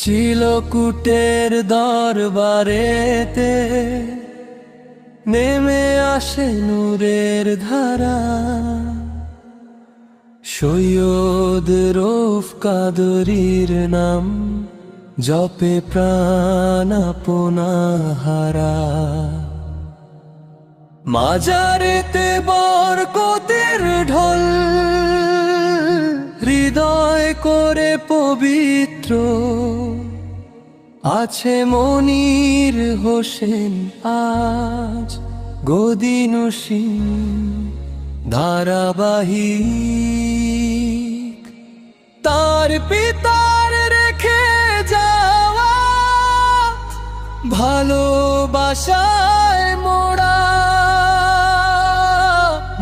চিলকুটের দরবারেতে নেমে আসে নূরের ধারা। সৈয়দ রৌফ কাদরীর নাম জপে প্রাণ আপনাহারা। মাজারেতে বরকতের ঢল হৃদয় করে পবিত্র। আছে মনির হোসেন আজ গদিনসীন ধারাবাহিক। তার পিতার রেখে যাওয়া ভালোবাসায় মোড়া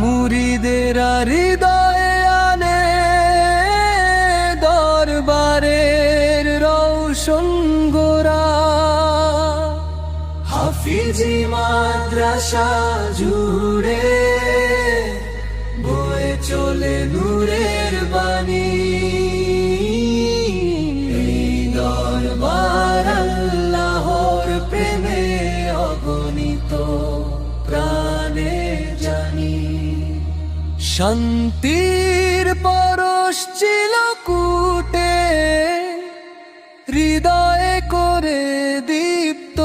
মুরিদের হৃদয়ে আনে দরবারের রৌশন গোরা। হাফিজি মাদ্রাসা জুড়ে বয়ে চলে নূরের বাণী। এই দরবার আল্লাহর প্রেমে অগণিত প্রাণে জানি। শান্তির পরশ চিলকুটে হৃদয়ে করে দীপ্ত।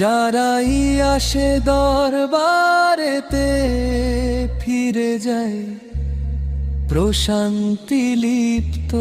যারাই আসে দরবারেতে ফিরে যায় প্রশান্তি লিপ্ত।